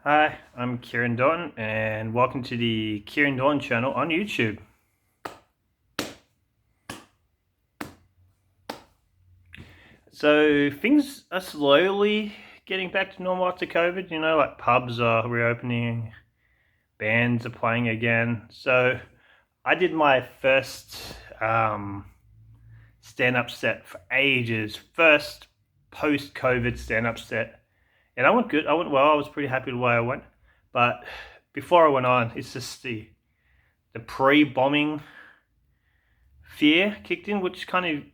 Hi, I'm Kieran and welcome to the Kieran Dawn channel on YouTube. So things are slowly getting back to normal after COVID. Like pubs are reopening, bands are playing again. So I did my first stand-up set for ages. First post-COVID stand-up set, and I went good. I went well. I was pretty happy with the way I went. But before I went on, it's just the pre-bombing fear kicked in, which kind of,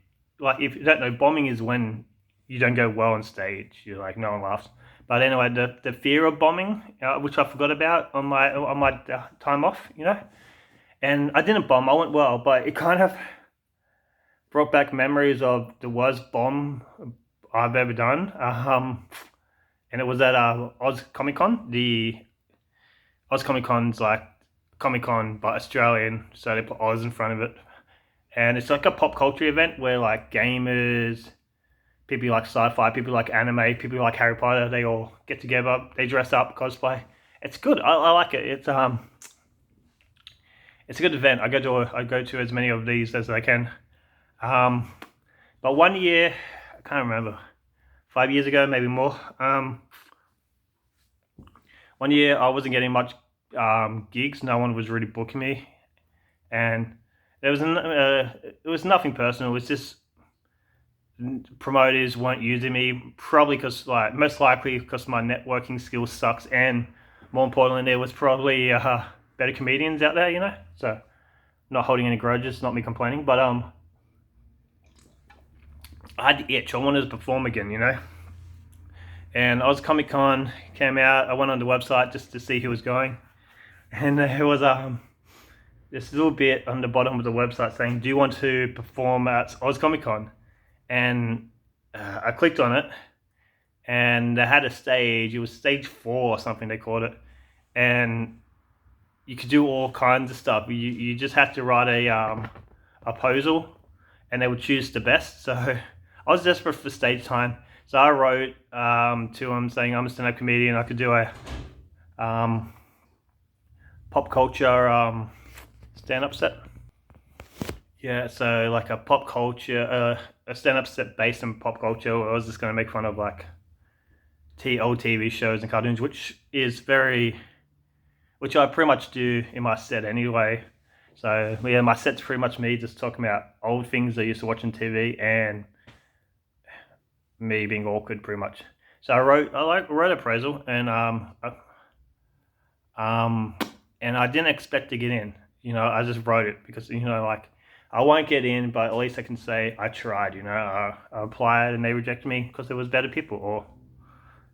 like, if you don't know, bombing is when you don't go well on stage. You're like, no one laughs. But anyway, the fear of bombing, which I forgot about on my time off, and I didn't bomb. I went well, but it kind of brought back memories of the worst bomb I've ever done. And it was at Oz Comic Con. The Oz Comic Con's like Comic Con but Australian, so they put Oz in front of it. And it's like a pop culture event where like gamers, people who like sci-fi, people who like anime, people who like Harry Potter, they all get together, they dress up, cosplay. It's good. I like it. It's a good event. I go to as many of these as I can. But one year, I can't remember, 5 years ago, maybe more. One year I wasn't getting much gigs. No one was really booking me, and it was nothing personal. It was just promoters weren't using me, probably because, like, most likely because my networking skills sucks, and more importantly, there was probably better comedians out there. So not holding any grudges, not me complaining, but I had the itch. I wanted to perform again. And Oz Comic Con came out. I went on the website just to see who was going, and there was this little bit on the bottom of the website saying, "Do you want to perform at Oz Comic Con?" And I clicked on it, and they had a stage. It was stage 4 or something they called it, and you could do all kinds of stuff. You just had to write a proposal, and they would choose the best. So I was desperate for stage time, so I wrote to them saying I'm a stand-up comedian. I could do a pop culture stand-up set. Yeah, so like a pop culture, a stand-up set based on pop culture. I was just going to make fun of like old TV shows and cartoons, which I pretty much do in my set anyway. So yeah, my set's pretty much me just talking about old things I used to watch on TV and me being awkward, pretty much. So I wrote a proposal, and I didn't expect to get in. I just wrote it because like, I won't get in, but at least I can say I tried. I applied and they rejected me because there was better people, or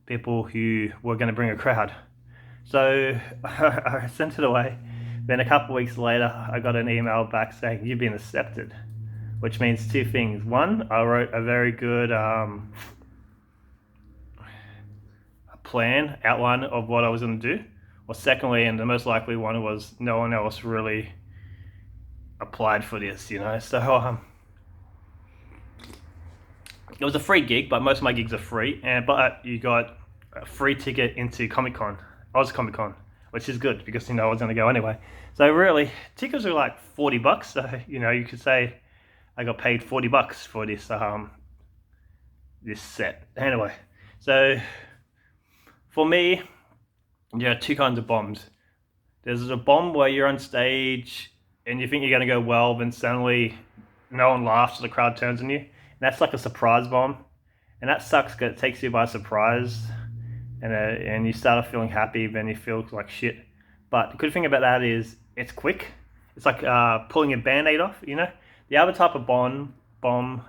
people who were going to bring a crowd. So I sent it away. Then a couple of weeks later, I got an email back saying you've been accepted, which means two things. One, I wrote a very good outline of what I was going to do. Or secondly, and the most likely one, was no one else really applied for this. So it was a free gig, but most of my gigs are free. But you got a free ticket into Comic Con, Oz Comic Con, which is good because I was going to go anyway. So really, tickets are like $40. So you could say I got paid $40 for this this set. Anyway, so for me, there are two kinds of bombs. There's a bomb where you're on stage and you think you're going to go well, then suddenly no one laughs, so the crowd turns on you. And that's like a surprise bomb, and that sucks because it takes you by surprise, and you start off feeling happy, then you feel like shit. But the good thing about that is it's quick. It's like pulling a band-aid off. The other type of bomb,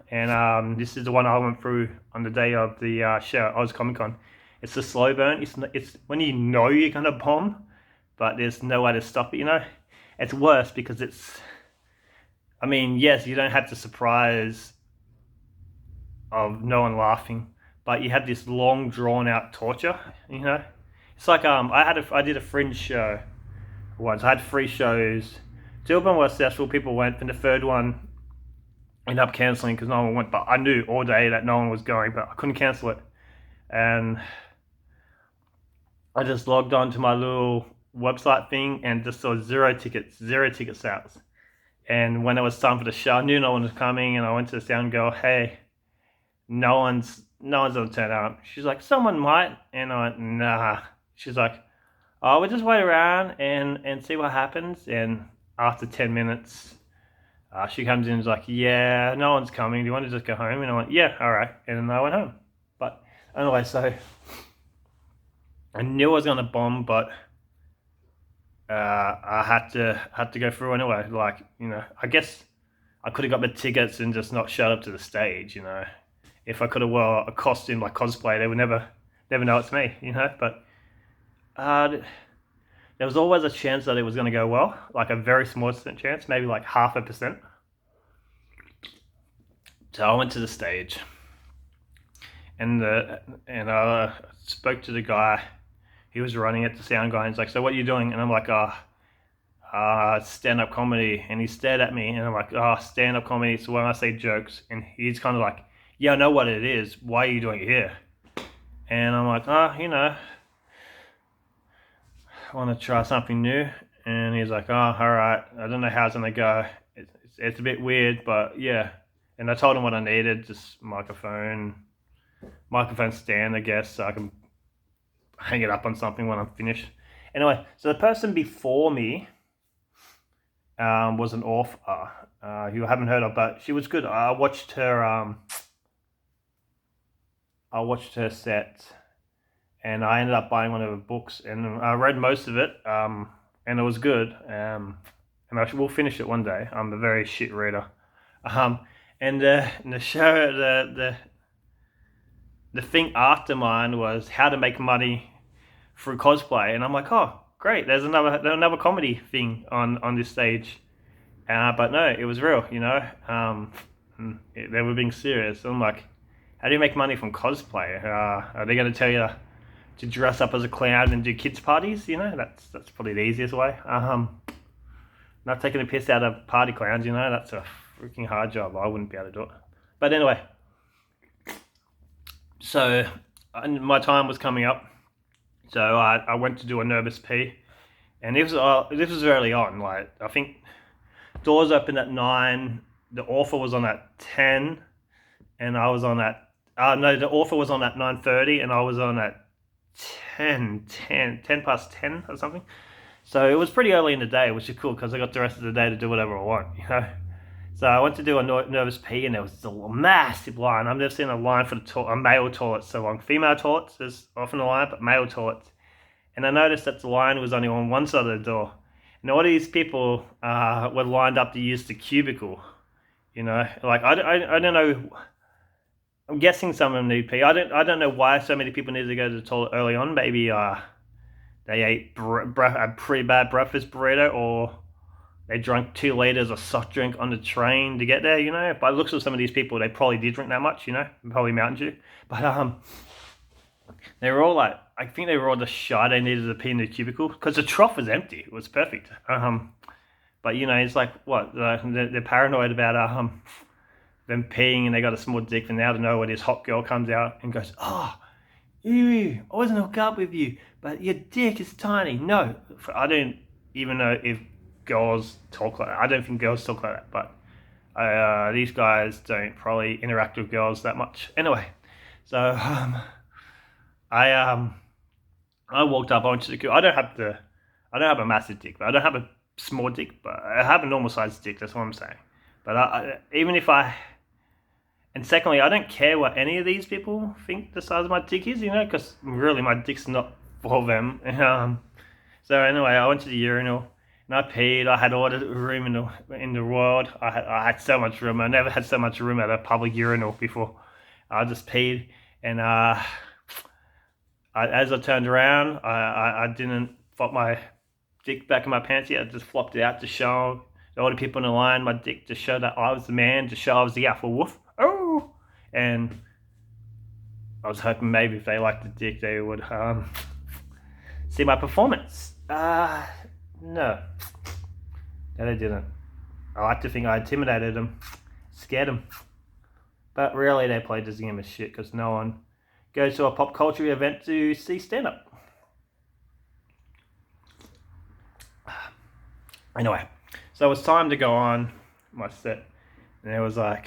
and this is the one I went through on the day of the show, Oz Comic Con. It's the slow burn. It's when you're gonna bomb, but there's no way to stop it. It's worse because yes, you don't have the surprise of no one laughing, but you have this long drawn out torture. It's like I did a fringe show once. I had 3 shows. 2 of them were successful. People went, and the third one ended up cancelling because no one went. But I knew all day that no one was going, but I couldn't cancel it, and I just logged on to my little website thing and just saw zero ticket sales. And when it was time for the show, I knew no one was coming, and I went to the sound and go, "Hey, no one's gonna turn up." She's like, "Someone might," and I went, "Nah." She's like, "Oh, we'll just wait around and see what happens." And after 10 minutes, she comes in and is like, "Yeah, no one's coming. Do you want to just go home?" And I went, "Yeah, all right." And then I went home. But anyway, so I knew I was gonna bomb, but I had to go through anyway. Like, I guess I could have got the tickets and just not showed up to the stage. If I could have wore a costume like cosplay, they would never know it's me. But uh, there was always a chance that it was going to go well, like a very small chance, maybe like 0.5%. So I went to the stage, and I spoke to the guy. He was running it, the sound guy. And he's like, "So what are you doing?" And I'm like, stand-up comedy." And he stared at me, and I'm like, stand-up comedy. So when I say jokes, and he's kind of like, "Yeah, I know what it is. Why are you doing it here?" And I'm like, I want to try something new. And he's like, "Oh, all right. I don't know how it's gonna go. It's a bit weird, but yeah." And I told him what I needed: just microphone stand, I guess, so I can hang it up on something when I'm finished. Anyway, so the person before me was an author who I haven't heard of, but she was good. I watched her set, and I ended up buying one of her books, and I read most of it, and it was good. And I will finish it one day. I'm a very shit reader. And the show, the thing after mine was how to make money through cosplay, and I'm like, oh, great! There's another comedy thing on this stage, but no, it was real. They were being serious. So I'm like, how do you make money from cosplay? Are they going to tell you to dress up as a clown and do kids parties? That's probably the easiest way. Not taking a piss out of party clowns. That's a freaking hard job. I wouldn't be able to do it. But anyway, so my time was coming up, so I went to do a nervous pee, and this was early on. Like, I think doors opened at 9. The author was on at 10, and I was on at no, the author was on at 9:30, and I was on at 10 past 10 or something. So it was pretty early in the day, which is cool because I got the rest of the day to do whatever I want. So I went to do a nervous pee, and there was a massive line. I've never seen a line for a male toilet so long. Female toilets, there's often a line, but male toilets. And I noticed that the line was only on one side of the door. And all these people were lined up to use the cubicle. Like, I don't know. I'm guessing some of them need pee. I don't know why so many people need to go to the toilet early on. Maybe they ate a pretty bad breakfast burrito, or they drank 2 liters of soft drink on the train to get there. By the looks of some of these people, they probably did drink that much, probably Mountain Dew. But they were all like, I think they were all just shy they needed to pee in the cubicle because the trough was empty. It was perfect. But it's like, what, they're paranoid about them peeing, and they got a small dick, and out of nowhere this hot girl comes out and goes, "Oh, ew, I wasn't hooked up with you, but your dick is tiny." No, I don't even know if girls talk like that. I don't think girls talk like that, but these guys don't probably interact with girls that much. Anyway, so I walked up onto the queue. I don't have a massive dick, but I don't have a small dick, but I have a normal sized dick. That's what I'm saying. But even if and secondly, I don't care what any of these people think the size of my dick is, because really my dick's not for them. So anyway, I went to the urinal and I peed. I had all the room in the world. I had so much room. I never had so much room at a public urinal before. I just peed, and as I turned around, I didn't flop my dick back in my pants yet. I just flopped it out to show all the people in the line my dick, to show that I was the man, to show I was the alpha wolf. Oh! And I was hoping maybe if they liked the dick, they would see my performance. No. No, they didn't. I like to think I intimidated them, scared them. But really, they played this game of shit because no one goes to a pop culture event to see stand-up. Anyway, so it was time to go on my set, and there was a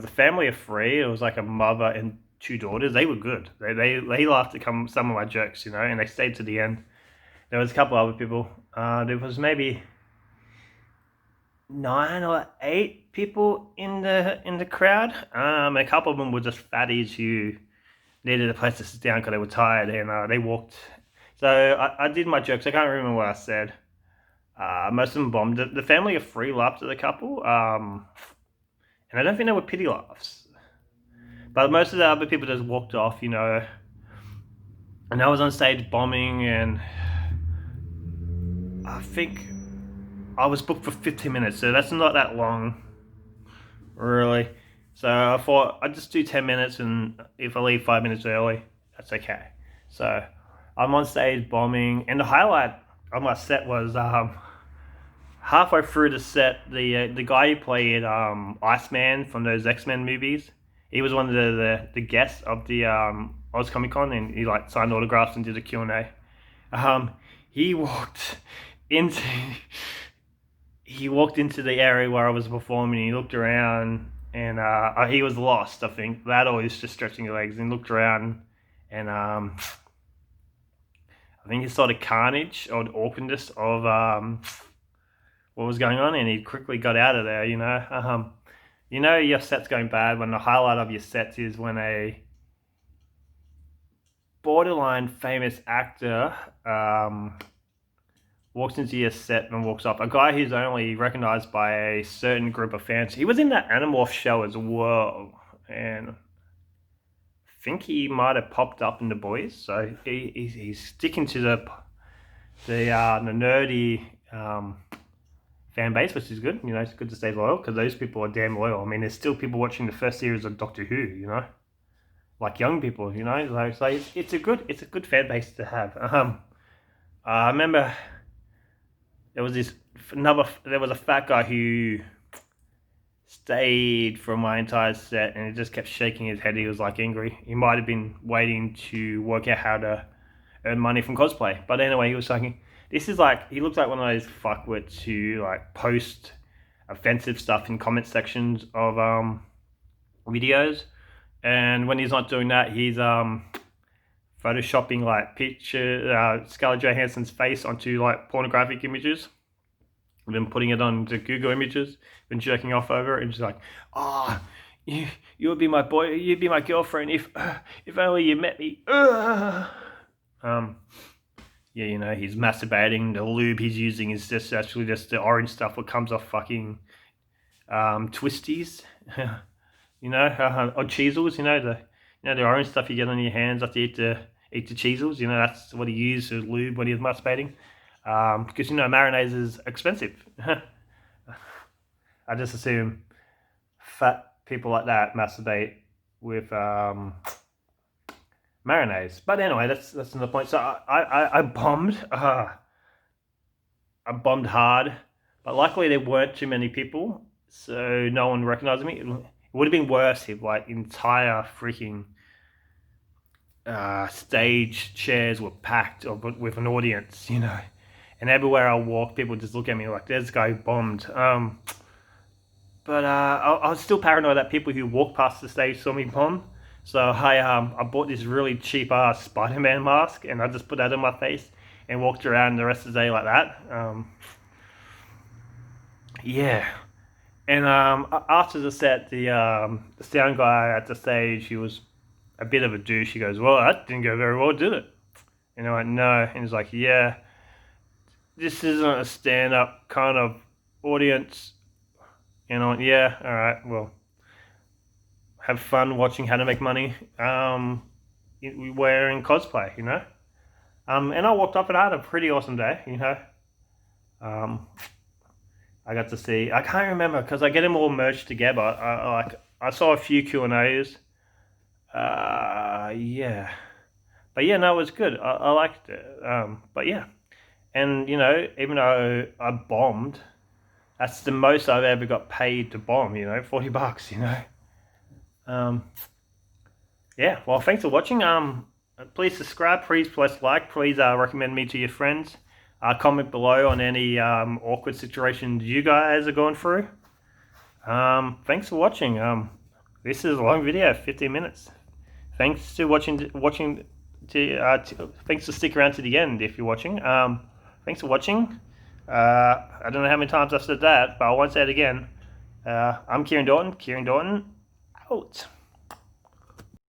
family of three. It was like a mother and two daughters. They were good. They laughed at some of my jokes, and they stayed to the end. There was a couple other people. There was maybe 9 or 8 people in the crowd. A couple of them were just fatties who needed a place to sit down because they were tired, and they walked. So I did my jokes. I can't remember what I said. Most of them bombed. The family of three laughed at the couple, and I don't think they were pity laughs. But most of the other people just walked off. And I was on stage bombing, and I think I was booked for 15 minutes, so that's not that long, really. So I thought I'd just do 10 minutes, and if I leave 5 minutes early, that's okay. So I'm on stage bombing, and the highlight of my set was halfway through the set, the guy who played Iceman from those X-Men movies, he was one of the guests of the Oz Comic Con, and he like signed autographs and did a Q&A. He walked into the area where I was performing. He looked around, and he was lost, I think. That, or he was just stretching his legs, and looked around, and I think he saw the carnage or the awkwardness of what was going on, and he quickly got out of there. Your set's going bad when the highlight of your set is when a borderline famous actor walks into your set and walks off. A guy who's only recognized by a certain group of fans. He was in that Animorph show as well, and I think he might have popped up in The Boys. So he's sticking to the nerdy fan base, which is good. It's good to stay loyal, because those people are damn loyal. I mean, there's still people watching the first series of Doctor Who. Like young people. So it's a good fan base to have. I remember there was a fat guy who stayed for my entire set, and he just kept shaking his head. He was like angry. He might have been waiting to work out how to earn money from cosplay. But anyway, he was talking. He looks like one of those fuckwits who like post offensive stuff in comment sections of videos. And when he's not doing that, he's photoshopping like Scarlett Johansson's face onto like pornographic images, and then putting it onto Google Images, and jerking off over it, and just like, you would be my boy, you'd be my girlfriend if only you met me. He's masturbating. The lube he's using is actually just the orange stuff that comes off fucking twisties, or cheezels. The orange stuff you get on your hands after you eat the cheezels. That's what he used as lube when he was masturbating. Because mayonnaise is expensive. I just assume fat people like that masturbate with mayonnaise. But anyway, that's another point. So I bombed. I bombed hard, but luckily there weren't too many people, so no one recognized me. It would have been worse if like entire freaking stage chairs were packed with an audience, And everywhere I walk, people just look at me like, "There's this guy who bombed." But I was still paranoid that people who walked past the stage saw me bomb. So I bought this really cheap Spider-Man mask, and I just put that on my face and walked around the rest of the day like that. And after the set, the sound guy at the stage, he was a bit of a douche. He goes, "Well, that didn't go very well, did it?" And I went, "No." And he's like, "Yeah, this isn't a stand-up kind of audience." And I went, "Yeah, all right, well, have fun watching how to make money wearing cosplay, And I walked up and I had a pretty awesome day, I got to see, I can't remember because I get them all merged together. I saw a few Q&As. But yeah, no, it was good. I liked it. But yeah. And, even though I bombed, that's the most I've ever got paid to bomb, $40, Yeah, well, thanks for watching. Please subscribe, please press like, please recommend me to your friends. Comment below on any awkward situations you guys are going through. Thanks for watching. This is a long video, 15 minutes. Thanks to thanks for sticking around to the end if you're watching. Thanks for watching. I don't know how many times I've said that, but I won't say it again. I'm Kieran Doughton. Kieran Doughton, out.